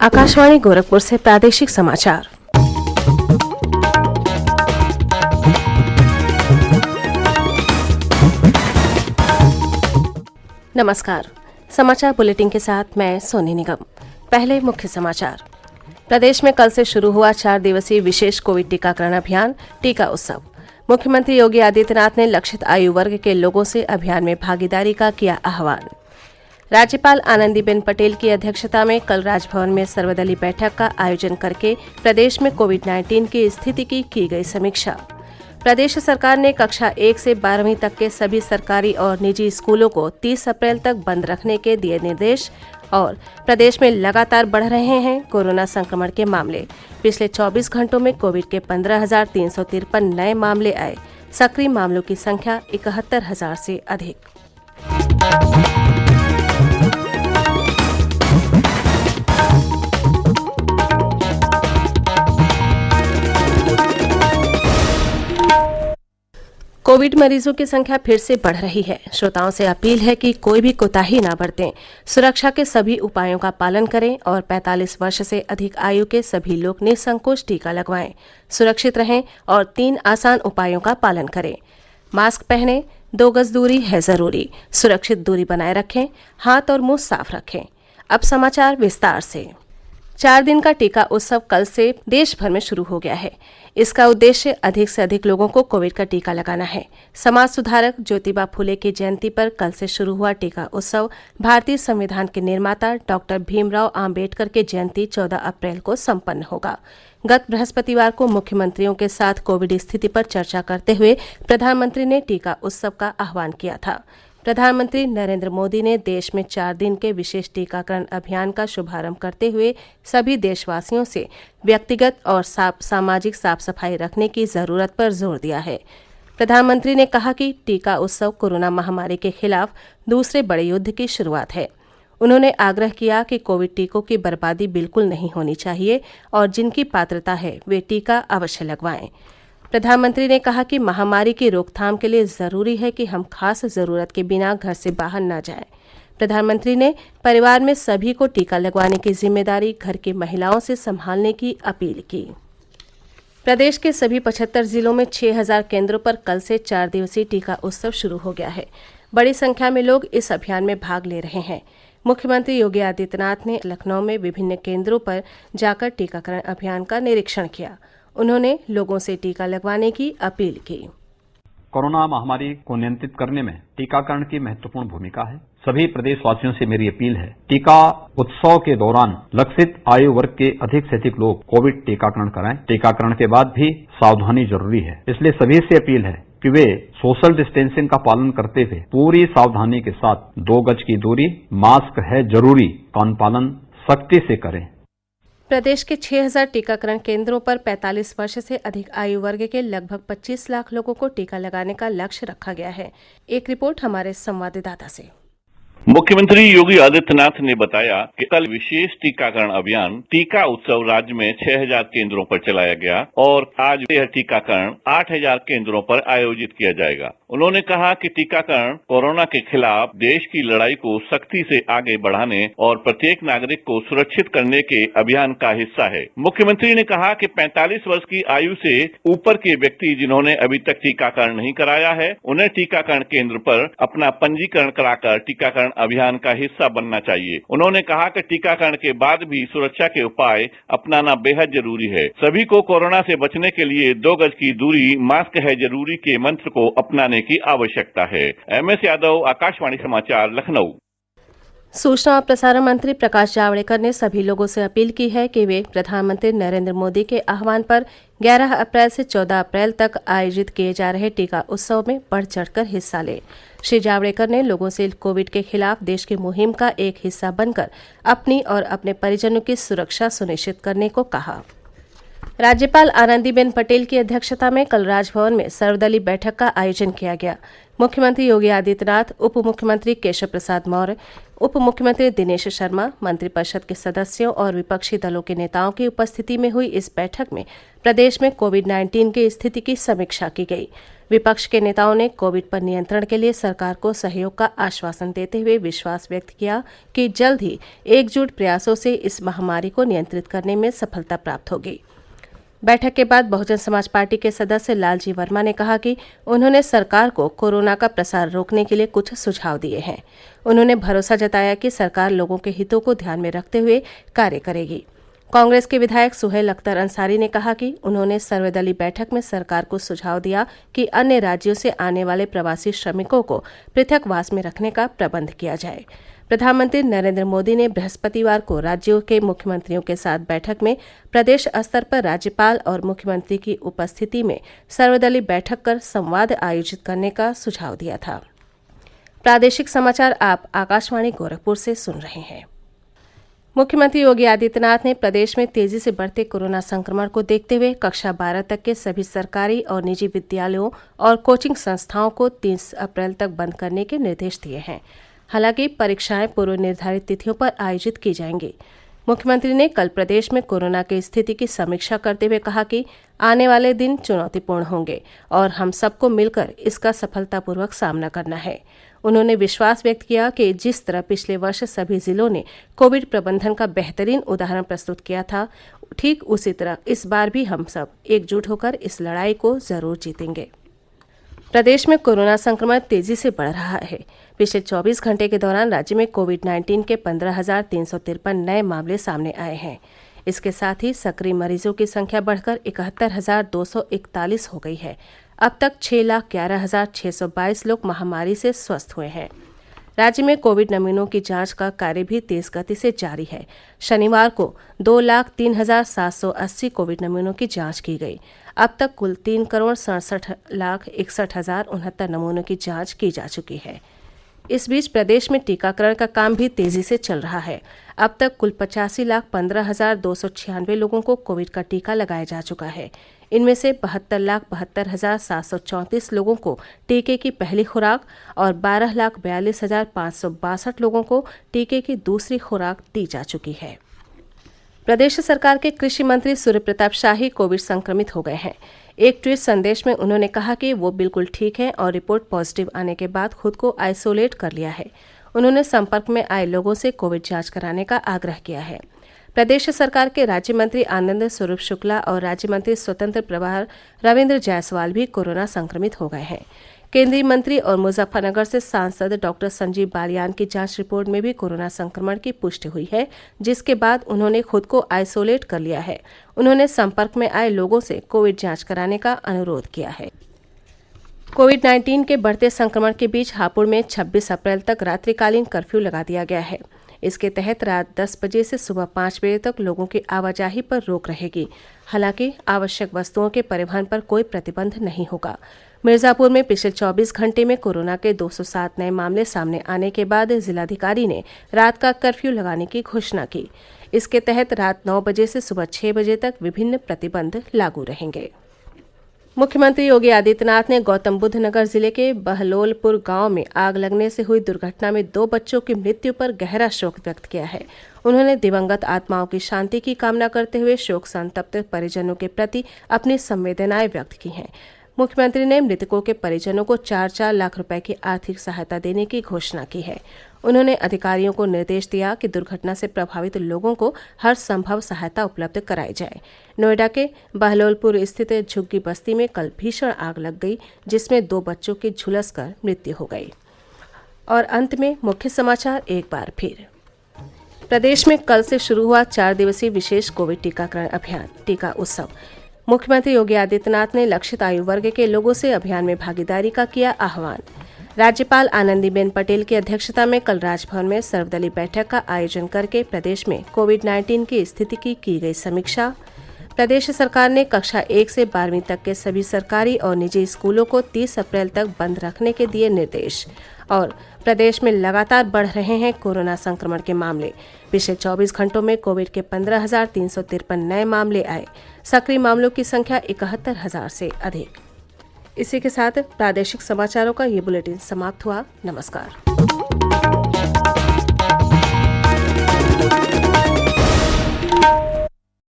आकाशवाणी गोरखपुर से प्रादेशिक समाचार। नमस्कार। समाचार बुलेटिन के साथ मैं सोनी निगम। पहले मुख्य समाचार। प्रदेश में कल से शुरू हुआ 4 दिवसीय विशेष कोविड टीकाकरण अभियान टीका उत्सव। मुख्यमंत्री योगी आदित्यनाथ ने लक्षित आयु वर्ग के लोगों से अभियान में भागीदारी का किया आह्वान। राज्यपाल आनंदीबेन पटेल की अध्यक्षता में कल राजभवन में सर्वदलीय बैठक का आयोजन करके प्रदेश में कोविड-19 की स्थिति की गई समीक्षा। प्रदेश सरकार ने कक्षा 1 से 12वीं तक के सभी सरकारी और निजी स्कूलों को 30 अप्रैल तक बंद रखने के दिए निर्देश। और प्रदेश में लगातार बढ़ रहे हैं कोरोना संक्रमण के मामले। पिछले 24 घंटों में कोविड के 15,353 नए मामले आए। सक्रिय मामलों की संख्या 71,000 से अधिक। कोविड मरीजों की संख्या फिर से बढ़ रही है। श्रोताओं से अपील है कि कोई भी कोताही न बरतें, सुरक्षा के सभी उपायों का पालन करें और 45 वर्ष से अधिक आयु के सभी लोग निसंकोच टीका लगवाएं। सुरक्षित रहें और 3 आसान उपायों का पालन करें। मास्क पहनें, 2 गज दूरी है जरूरी, सुरक्षित दूरी बनाए रखें, हाथ और मुंह साफ रखें। अब समाचार विस्तार से। 4 दिन का टीका उत्सव कल से देश भर में शुरू हो गया है। इसका उद्देश्य अधिक से अधिक लोगों को कोविड का टीका लगाना है। समाज सुधारक ज्योतिबा फुले की जयंती पर कल से शुरू हुआ टीका उत्सव भारतीय संविधान के निर्माता डॉक्टर भीमराव आम्बेडकर की जयंती 14 अप्रैल को संपन्न होगा। गत बृहस्पतिवार को मुख्यमंत्रियों के साथ कोविड स्थिति पर चर्चा करते हुए प्रधानमंत्री ने टीका उत्सव का आह्वान किया था। प्रधानमंत्री नरेंद्र मोदी ने देश में 4 दिन के विशेष टीकाकरण अभियान का शुभारंभ करते हुए सभी देशवासियों से व्यक्तिगत और सामाजिक साफ सफाई रखने की जरूरत पर जोर दिया है। प्रधानमंत्री ने कहा कि टीका उत्सव कोरोना महामारी के खिलाफ दूसरे बड़े युद्ध की शुरुआत है। उन्होंने आग्रह किया कि कोविड टीकों की बर्बादी बिल्कुल नहीं होनी चाहिए और जिनकी पात्रता है वे टीका अवश्य लगवाएं। प्रधानमंत्री ने कहा कि महामारी की रोकथाम के लिए जरूरी है कि हम खास जरूरत के बिना घर से बाहर न जाएं। प्रधानमंत्री ने परिवार में सभी को टीका लगवाने की जिम्मेदारी घर की महिलाओं से संभालने की अपील की। प्रदेश के सभी 75 जिलों में 6,000 केंद्रों पर कल से 4 दिवसीय टीका उत्सव शुरू हो गया है। बड़ी संख्या में लोग इस अभियान में भाग ले रहे हैं। मुख्यमंत्री योगी आदित्यनाथ ने लखनऊ में विभिन्न केंद्रों पर जाकर टीकाकरण अभियान का निरीक्षण किया। उन्होंने लोगों से टीका लगवाने की अपील की। कोरोना महामारी को नियंत्रित करने में टीकाकरण की महत्वपूर्ण भूमिका है। सभी प्रदेशवासियों से मेरी अपील है, टीका उत्सव के दौरान लक्षित आयु वर्ग के अधिक से अधिक लोग कोविड टीकाकरण कराएं। टीकाकरण के बाद भी सावधानी जरूरी है, इसलिए सभी से अपील है कि वे सोशल डिस्टेंसिंग का पालन करते हुए पूरी सावधानी के साथ 2 गज की दूरी, मास्क है जरूरी का पालन सख्ती से करें। प्रदेश के 6,000 टीकाकरण केंद्रों पर 45 वर्ष से अधिक आयु वर्ग के लगभग 25 लाख लोगों को टीका लगाने का लक्ष्य रखा गया है। एक रिपोर्ट हमारे संवाददाता से। मुख्यमंत्री योगी आदित्यनाथ ने बताया कि कल विशेष टीकाकरण अभियान टीका उत्सव राज्य में 6,000 केंद्रों पर चलाया गया और आज यह टीकाकरण 8,000 केंद्रों पर आयोजित किया जाएगा। उन्होंने कहा कि टीकाकरण कोरोना के खिलाफ देश की लड़ाई को सख्ती से आगे बढ़ाने और प्रत्येक नागरिक को सुरक्षित करने के अभियान का हिस्सा है। मुख्यमंत्री ने कहा कि 45 वर्ष की आयु से ऊपर के व्यक्ति जिन्होंने अभी तक टीकाकरण नहीं कराया है, उन्हें टीकाकरण केंद्र पर अपना पंजीकरण कराकर टीकाकरण अभियान का हिस्सा बनना चाहिए। उन्होंने कहा कि टीकाकरण के बाद भी सुरक्षा के उपाय अपनाना बेहद जरूरी है। सभी को कोरोना से बचने के लिए 2 गज की दूरी, मास्क है जरूरी के मंत्र को अपनाने की आवश्यकता है। MS यादव, आकाशवाणी समाचार, लखनऊ। सूचना और प्रसारण मंत्री प्रकाश जावड़ेकर ने सभी लोगों से अपील की है कि वे प्रधानमंत्री नरेंद्र मोदी के आह्वान पर 11 अप्रैल से 14 अप्रैल तक आयोजित किए जा रहे टीका उत्सव में बढ़ चढ़कर हिस्सा लें। श्री जावड़ेकर ने लोगों से कोविड के खिलाफ देश की मुहिम का एक हिस्सा बनकर अपनी और अपने परिजनों की सुरक्षा सुनिश्चित करने को कहा। राज्यपाल आनंदीबेन पटेल की अध्यक्षता में कल राजभवन में सर्वदलीय बैठक का आयोजन किया गया। मुख्यमंत्री योगी आदित्यनाथ, उप मुख्यमंत्री केशव प्रसाद मौर्य, उप मुख्यमंत्री दिनेश शर्मा, मंत्रिपरिषद के सदस्यों और विपक्षी दलों के नेताओं की उपस्थिति में हुई इस बैठक में प्रदेश में कोविड-19 की स्थिति की समीक्षा की गई। विपक्ष के नेताओं ने कोविड पर नियंत्रण के लिए सरकार को सहयोग का आश्वासन देते हुए विश्वास व्यक्त किया कि जल्द ही एकजुट प्रयासों से इस महामारी को नियंत्रित करने में सफलता प्राप्त होगी। बैठक के बाद बहुजन समाज पार्टी के सदस्य लालजी वर्मा ने कहा कि उन्होंने सरकार को कोरोना का प्रसार रोकने के लिए कुछ सुझाव दिए हैं। उन्होंने भरोसा जताया कि सरकार लोगों के हितों को ध्यान में रखते हुए कार्य करेगी। कांग्रेस के विधायक सुहेल अख्तर अंसारी ने कहा कि उन्होंने सर्वदलीय बैठक में सरकार को सुझाव दिया कि अन्य राज्यों से आने वाले प्रवासी श्रमिकों को पृथकवास में रखने का प्रबंध किया जाए। प्रधानमंत्री नरेंद्र मोदी ने बृहस्पतिवार को राज्यों के मुख्यमंत्रियों के साथ बैठक में प्रदेश स्तर पर राज्यपाल और मुख्यमंत्री की उपस्थिति में सर्वदलीय बैठक कर संवाद आयोजित करने का सुझाव दिया था। प्रादेशिक समाचार आप आकाशवाणी गोरखपुर से सुन रहे हैं। मुख्यमंत्री योगी आदित्यनाथ ने प्रदेश में तेजी से बढ़ते कोरोना संक्रमण को देखते हुए कक्षा 12 तक के सभी सरकारी और निजी विद्यालयों और कोचिंग संस्थाओं को 30 अप्रैल तक बंद करने के निर्देश दिए हैं। हालांकि परीक्षाएं पूर्व निर्धारित तिथियों पर आयोजित की जाएंगी। मुख्यमंत्री ने कल प्रदेश में कोरोना की स्थिति की समीक्षा करते हुए कहा कि आने वाले दिन चुनौतीपूर्ण होंगे और हम सबको मिलकर इसका सफलतापूर्वक सामना करना है। उन्होंने विश्वास व्यक्त किया कि जिस तरह पिछले वर्ष सभी जिलों ने कोविड प्रबंधन का बेहतरीन उदाहरण प्रस्तुत किया था, ठीक उसी तरह इस बार भी हम सब एकजुट होकर इस लड़ाई को जरूर जीतेंगे। प्रदेश में कोरोना संक्रमण तेजी से बढ़ रहा है। पिछले 24 घंटे के दौरान राज्य में कोविड-19 के 15,353 नए मामले सामने आए हैं। इसके साथ ही सक्रिय मरीजों की संख्या बढ़कर 71,241 हो गई है। अब तक 6,11,622 लोग महामारी से स्वस्थ हुए हैं। राज्य में कोविड नमूनों की जांच का कार्य भी तेज गति से जारी है। शनिवार को 2,03,780 कोविड नमूनों की जांच की गई। अब तक कुल 3,67,61,69 नमूनों की जांच की जा चुकी है। इस बीच प्रदेश में टीकाकरण का काम भी तेजी से चल रहा है। अब तक कुल 85,15,296 लोगों को कोविड का टीका लगाया जा चुका है। इनमें से 72,72,734 लोगों को टीके की पहली खुराक और 12,42,562 लोगों को टीके की दूसरी खुराक दी जा चुकी है। प्रदेश सरकार के कृषि मंत्री सूर्य प्रताप शाही कोविड संक्रमित हो गए हैं। एक ट्वीट संदेश में उन्होंने कहा कि वो बिल्कुल ठीक हैं और रिपोर्ट पॉजिटिव आने के बाद खुद को आइसोलेट कर लिया है। उन्होंने संपर्क में आए लोगों से कोविड जांच कराने का आग्रह किया है। प्रदेश सरकार के राज्य मंत्री आनंद स्वरूप शुक्ला और राज्य मंत्री स्वतंत्र प्रभार रविंद्र जायसवाल भी कोरोना संक्रमित हो गए हैं। केंद्रीय मंत्री और मुजफ्फरनगर से सांसद डॉक्टर संजीव बालियान की जांच रिपोर्ट में भी कोरोना संक्रमण की पुष्टि हुई है, जिसके बाद उन्होंने खुद को आइसोलेट कर लिया है। उन्होंने संपर्क में आए लोगों से कोविड जांच कराने का अनुरोध किया है। कोविड-19 के बढ़ते संक्रमण के बीच हापुड़ में 26 अप्रैल तक रात्रिकालीन कर्फ्यू लगा दिया गया है। इसके तहत रात 10 बजे से सुबह 5 बजे तक लोगों की आवाजाही पर रोक रहेगी। हालांकि आवश्यक वस्तुओं के परिवहन पर कोई प्रतिबंध नहीं होगा। मिर्जापुर में पिछले 24 घंटे में कोरोना के 207 नए मामले सामने आने के बाद जिलाधिकारी ने रात का कर्फ्यू लगाने की घोषणा की। इसके तहत रात 9 बजे से सुबह 6 बजे तक विभिन्न प्रतिबंध लागू रहेंगे। मुख्यमंत्री योगी आदित्यनाथ ने गौतम बुद्ध नगर जिले के बहलोलपुर गांव में आग लगने से हुई दुर्घटना में 2 बच्चों की मृत्यु पर गहरा शोक व्यक्त किया है। उन्होंने दिवंगत आत्माओं की शांति की कामना करते हुए शोक संतप्त परिजनों के प्रति अपनी संवेदनाएं व्यक्त की हैं। मुख्यमंत्री ने मृतकों के परिजनों को 4-4 लाख रुपए की आर्थिक सहायता देने की घोषणा की है। उन्होंने अधिकारियों को निर्देश दिया कि दुर्घटना से प्रभावित लोगों को हर संभव सहायता उपलब्ध कराई जाए। नोएडा के बहलोलपुर स्थित झुग्गी बस्ती में कल भीषण आग लग गई, जिसमें 2 बच्चों की झुलसकर मृत्यु हो गई। और अंत में मुख्य समाचार एक बार फिर। प्रदेश में कल से शुरू हुआ 4 दिवसीय विशेष कोविड टीकाकरण अभियान टीका उत्सव। मुख्यमंत्री योगी आदित्यनाथ ने लक्षित आयु वर्ग के लोगों से अभियान में भागीदारी का किया आह्वान। राज्यपाल आनंदीबेन पटेल की अध्यक्षता में कल राजभवन में सर्वदलीय बैठक का आयोजन करके प्रदेश में कोविड-19 की स्थिति की गई समीक्षा। प्रदेश सरकार ने कक्षा 1 से 12वीं तक के सभी सरकारी और निजी स्कूलों को 30 अप्रैल तक बंद रखने के दिए निर्देश। और प्रदेश में लगातार बढ़ रहे हैं कोरोना संक्रमण के मामले। पिछले 24 घंटों में कोविड के 15,353 नए मामले आए। सक्रिय मामलों की संख्या 71,000 से अधिक। इसी के साथ प्रादेशिक समाचारों का ये बुलेटिन समाप्त हुआ। नमस्कार।